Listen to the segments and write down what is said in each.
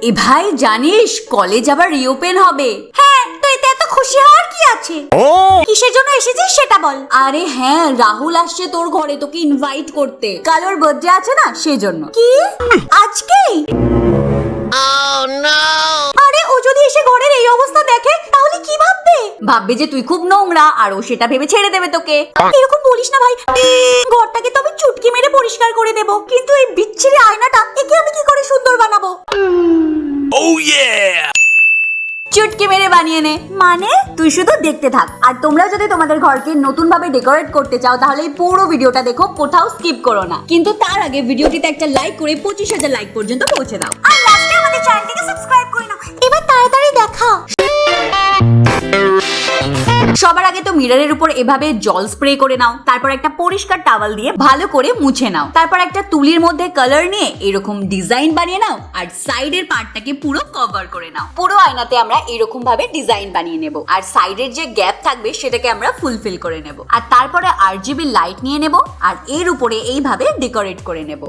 এ ভাই জানিস কলেজ আবার রিওপেন হবে। হ্যাঁ, তো এতে এত খুশি হওয়ার কি আছে? কিসের জন্য এসেছিস সেটা বল। আরে হ্যাঁ, রাহুল আসছে তোর ঘরে তোকে ইনভাইট করতে, কাল ওর বার্থডে আছে না সেজন্য। কি আজকেই? আরে ও যদি এসে ঘরের এই অবস্থা দেখে তাহলে কি ভাববে? ভাববে যে তুই খুব নোংরা আর ও সেটা ভেবে ছেড়ে দেবে তোকে। এরকম বলিস না ভাই, ঘরটাকে তো আমি চুটকি মেরে পরিষ্কার করে দেব, কিন্তু এই বিচ্ছিরি আয়নাটা একে আমি কি করে সুন্দর বানাবো? চুটকি মেরে বানিয়ে নে। মানে তুই শুধু দেখতে থাক। আর তোমরা যদি তোমাদের ঘরকে নতুন ভাবে ডেকোরেট করতে চাও তাহলে এই পুরো ভিডিওটা দেখো, কোথাও স্কিপ করো না। কিন্তু তার আগে ভিডিওটিতে একটা লাইক করে 25,000 লাইক পর্যন্ত পৌঁছে দাও। আর লাস্টে আমাদের চ্যানেলটিকে সাবস্ক্রাইব করে নাও। এবার তাড়াতাড়ি দেখা। সবার আগে তো মিররের উপর এভাবে জল স্প্রে করে নাও, তারপর একটা পরিষ্কার টাওয়াল দিয়ে ভালো করে মুছে নাও, তারপর একটা তুলির মধ্যে কালার নিয়ে এরকম ডিজাইন বানিয়ে নাও আর সাইডের পার্টটাকে পুরো কভার করে নাও। পুরো আয়নাতে আমরা এরকম ভাবে ডিজাইন বানিয়ে নেব আর সাইডের যে গ্যাপ থাকবে সেটাকে আমরা ফুলফিল করে নেব। আর তারপরে RGB লাইট নিয়ে নেব আর এর উপরে এইভাবে ডেকোরেট করে নেব।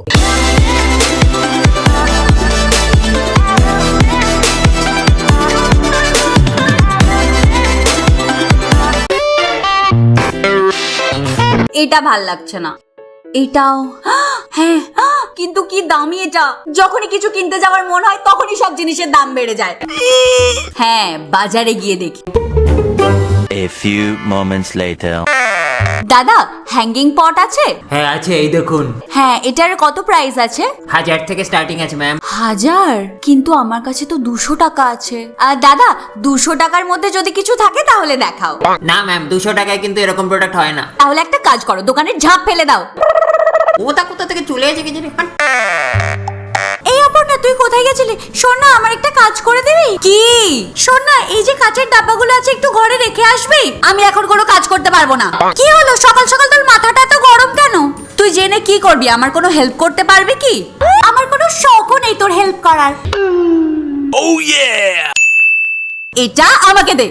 এটা ভাল লাগছে না, এটাও হ্যাঁ, কিন্তু কি দামি এটা। যখনই কিছু কিনতে যাওয়ার মন হয় তখনই সব জিনিসের দাম বেড়ে যায়। হ্যাঁ, বাজারে গিয়ে দেখি। A few moments later. দাদা, হ্যাঙ্গিং পট আছে? হ্যাঁ আছে, এই দেখুন। হ্যাঁ, এটার কত প্রাইস আছে? 1000 থেকে স্টার্টিং আছে ম্যাম। 1000? কিন্তু আমার কাছে তো 200 টাকা আছে। দাদা, 200 টাকার মধ্যে যদি কিছু থাকে তাহলে দেখাও। না ম্যাম, 200 টাকায় কিন্তু এরকম প্রোডাক্ট হয় না। তাহলে একটা কাজ করো, দোকানের ঝাঁপ ফেলে দাও। কোথা থেকে চলে এসে কি জানি। এই অপর্ণা, তুই কোথায় গেছিলি? শোন না, আমার একটা কাজ করে দিবি? কি? শোন না, এই যে কাঁচের ডাব্বাগুলো আছে একটু ঘরে রেখে আসবি। আমি এখন কোনো কাজ করতে পারবো না। কি হলো, সকাল সকাল তোর মাথাটা এত গরম কেন? তুই জেনে কি করবি? আমার কোনো হেল্প করতে পারবি কি? আমার কোনো শখও নেই তোর হেল্প করার। এটা আমাকে দে।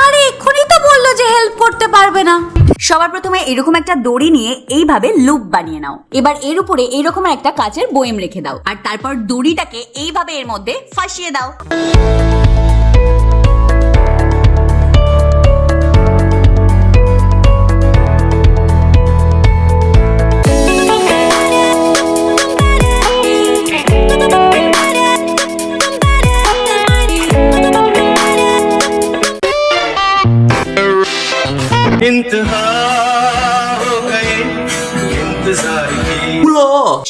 আরে এক্ষুনি তো বললো যে হেল্প করতে পারবে না। সবার প্রথমে এরকম একটা দড়ি নিয়ে এইভাবে লুপ বানিয়ে নাও। এবার এর উপরে এরকম একটা কাচের বয়ম রেখে দাও আর তারপর দড়িটাকে এইভাবে এর মধ্যে ফাঁসিয়ে দাও।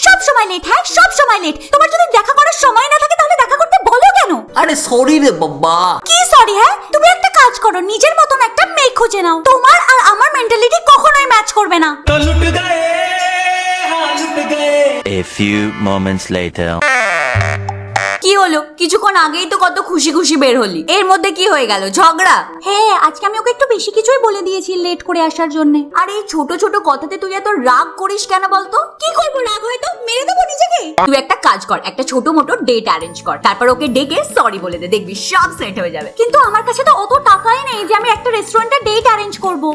সব সময় লেট। হ্যাঁ, সব সময় লেট। তোমার যদি দেখা করার সময় না থাকে তাহলে দেখা করতে বলো কেন? আরে সরি রে বাবা। কি সরি? হ্যাঁ, তুমি একটা কাজ করো, নিজের মতন একটা মেয়ে খুঁজে নাও। তোমার আর আমার মেন্টালিটি কখনোই ম্যাচ করবে না। A few moments later. কি হলো? কিছুক্ষণ আগেই তো কত খুশি খুশি বের হলি, এর মধ্যে কি হয়ে গেল? ঝগড়া? হ্যাঁ, আজকে আমি ওকে একটু বেশি কিছুই বলে দিয়েছি লেট করে আসার জন্য। আর এই ছোট ছোট কথাতে তুই এত রাগ করিস কেন বলতো? কি করবো, রাগ হয়তো মেরে দেবো নিজেকে। তুই একটা কাজ কর, একটা ছোট মোটো ডেট অ্যারেঞ্জ কর, তারপর ওকে ডেকে সরি বলে দে, দেখবি সব সেট হয়ে যাবে। কিন্তু আমার কাছে তো অত টাকাই নেই যে আমি একটা রেস্টুরেন্টে ডেট অ্যারেঞ্জ করবো।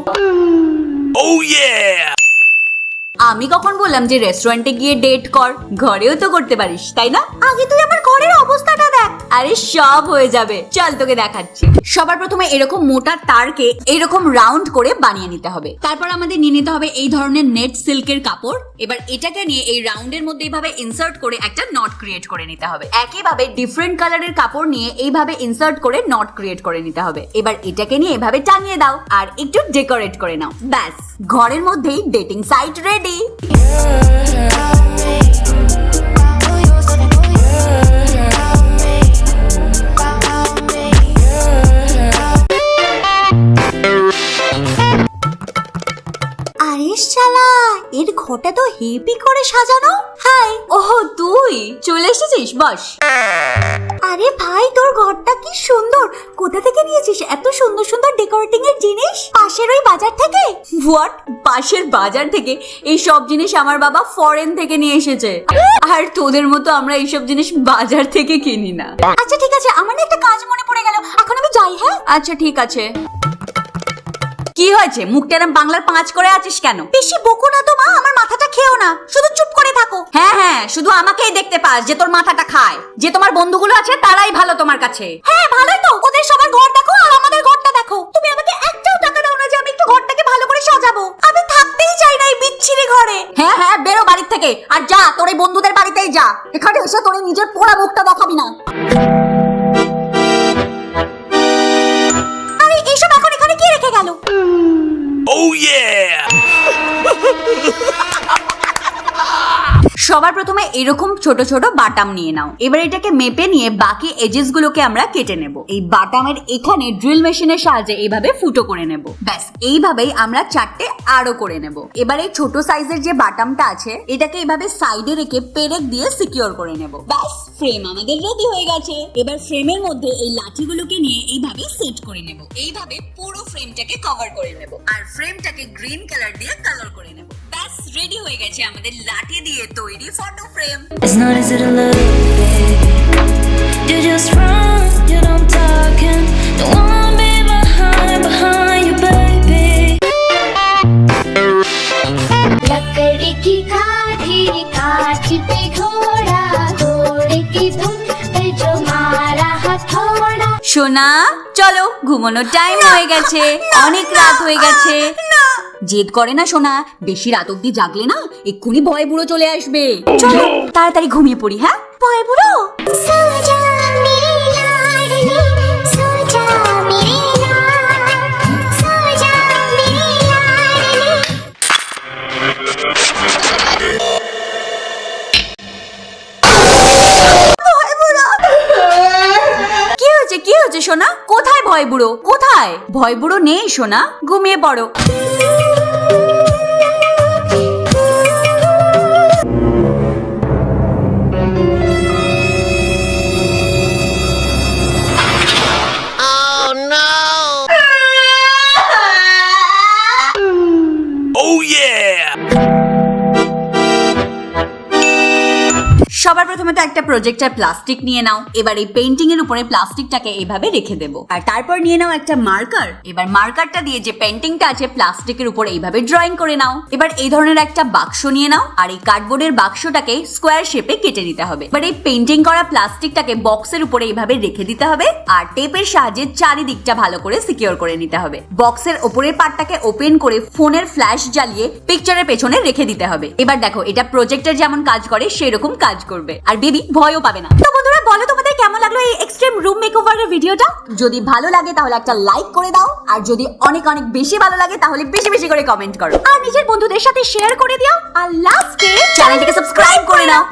আমি কখন বললাম যে রেস্টুরেন্টে গিয়ে ডেট কর? ঘরেও তো করতে পারিস, তাই না? আগে তুই আমার ঘরের অবস্থাটা দেখ। আরে সব হয়ে যাবে, চল তোকে দেখাচ্ছি। সবার প্রথমে এরকম মোটা তারকে এরকম রাউন্ড করে বানিয়ে নিতে হবে। তারপর আমাদের নিয়ে নিতে হবে এই ধরনের নেট সিল্কের কাপড়। এবার এটাকে নিয়ে এই রাউন্ডের মধ্যে এইভাবে ইনসার্ট করে একটা নট ক্রিয়েট করে নিতে হবে। একইভাবে ডিফারেন্ট কালারের কাপড় নিয়ে এইভাবে ইনসার্ট করে নট ক্রিয়েট করে নিতে হবে। এবার এটাকে নিয়ে এভাবে টাঙিয়ে দাও আর একটু ডেকোরেট করে নাও। ব্যাস, ঘরের মধ্যেই ডেটিং সাইট রেডি। আরে শালা, এর ঘরটা তো হেভি করে সাজানো। হাই। ওহ, তুই চলে এসেছিস, বস। আরে ভাই, তোর ঘরটা কি সুন্দর। কোথা থেকে নিয়েছিস এত সুন্দর সুন্দর ডেকোরেটিং এর জিনিস? পাশের ওই বাজার থেকে? হোয়াট? পাশের বাজার থেকে? এই সব জিনিস আমার বাবা ফরেন থেকে নিয়ে এসেছে। আর তোদের মতো আমরা এইসব জিনিস বাজার থেকে কিনি না। আচ্ছা ঠিক আছে, আমার না একটা কাজ মনে পড়ে গেল, এখন আমি যাই। হ্যাঁ আচ্ছা ঠিক আছে। কি হয়েছে? মুখটা এরম বাংলার 5 করে আছিস কেন? বেশি বকো না তো মা, আমার মাথাটা খেও না, শুধু চুপ করে করে থাকো। হ্যাঁ হ্যাঁ, শুধু আমাকেই দেখতে পাস যে তোর মাথাটা খায়। যে তোমার বন্ধুগুলো আছে তারাই ভালো তোমার কাছে। হ্যাঁ ভালোই তো, ওদের সবার ঘর দেখো আর আমাদের ঘরটা দেখো। তুমি আমাকে একটাও টাকা দাও না যে আমি একটু ঘরটাকে ভালো করে সাজাবো। আমি থাকতেই চাই না এই বিচ্ছিরি ঘরে। হ্যাঁ হ্যাঁ, বেরো বাড়ি থেকে আর যা তোর এই বন্ধুদের বাড়িতেই যা। এখানে এসে তোর এই নিজের পোড়া মুখটা দেখাবি না। আরে এসব এখন এখানে কি রেখে গেল? Oh yeah! সবার প্রথমে এরকম ছোট ছোট বাটাম নিয়ে নাও। এবার এটাকে মেপে নিয়ে বাকি এজেস গুলোকে আমরা কেটে নেব। এই বাটামের এখানে ড্রিল মেশিনের সাহায্যে এইভাবে ফুটো করে নেব। ব্যাস এইভাবেই আমরা চারটে আরো করে নেব। এবার এই ছোট সাইজের যে বাটামটা আছে এটাকে এইভাবে সাইডে রেখে পেরেক দিয়ে সিকিউর করে নেব। ব্যাস ফ্রেম আমাদের রেডি হয়ে গেছে। এবার ফ্রেমের মধ্যে এই লাঠিগুলোকে নিয়ে এইভাবে সেট করে নেব। এইভাবে পুরো ফ্রেমটাকে কভার করে নেব আর ফ্রেমটাকে গ্রিন কালার দিয়ে কালার করে নেব। ব্যাস রেডি হয়ে গেছে আমাদের লাঠি দিয়ে তৈরি photo frame. It's not easy to look, baby. You just run, you know I'm talking. Don't wanna be behind you, baby. लकड़ी की काठी काठी पे घोड़ा घोड़े की धुन पे जो मारा हथौड़ा। সোনা চলো, ঘুমানোর টাইম হয়ে গেছে, অনেক রাত হয়ে গেছে। জেদ করে না সোনা, বেশি রাত অব্দি জাগলে না এক্ষুনি ভয় বুড়ো চলে আসবে। চলো তাড়াতাড়ি ঘুমিয়ে পড়ি। হ্যাঁ ভয় বুড়ো, सो जा मेरी लाडली सो जा मेरी लाड सो जा मेरी लाडली। কি হয়েছে সোনা? কোথায় ভয় বুড়ো? কোথায়? ভয় বুড়ো নেই সোনা, ঘুমিয়ে পড়ো। Oh yeah! সবার প্রথমে তো একটা প্রজেক্টর প্লাস্টিক নিয়ে নাও। এবার এই পেইন্টিং এর উপরে প্লাস্টিকটাকে এইভাবে রেখে দেবো। আর তারপর নিয়ে নাও একটা মার্কার। এবার মার্কারটা দিয়ে যে পেইন্টিংটা আছে প্লাস্টিকের উপর এইভাবে ড্রয়িং করে নাও। এবার এই ধরনের একটা বাক্স নিয়ে নাও আর এই কার্ডবোর্ডের বাক্সটাকে স্কোয়ার শেপে কেটে নিতে হবে। এবার এই পেইন্টিং করা প্লাস্টিকটাকে বক্সের উপরে এইভাবে রেখে দিতে হবে আর টেপের সাহায্যে চারিদিকটা ভালো করে সিকিউর করে নিতে হবে। বক্সের উপরের পার্টটাকে ওপেন করে ফোনের ফ্ল্যাশ জ্বালিয়ে পিকচারের পেছনে রেখে দিতে হবে। এবার দেখো এটা প্রজেক্টর যেমন কাজ করে সেরকম কাজ করবে আর বেবি ভয়ও পাবে না। তো বন্ধুরা বলো তোমাদের কেমন লাগলো এই এক্সট্রিম রুম মেকওভারের ভিডিওটা? যদি ভালো লাগে তাহলে একটা লাইক করে দাও আর যদি অনেক অনেক বেশি ভালো লাগে তাহলে বেশি বেশি করে কমেন্ট করো আর নিজের বন্ধুদের সাথে শেয়ার করে দিও। আর লাস্টে চ্যানেলটিকে সাবস্ক্রাইব করে নাও।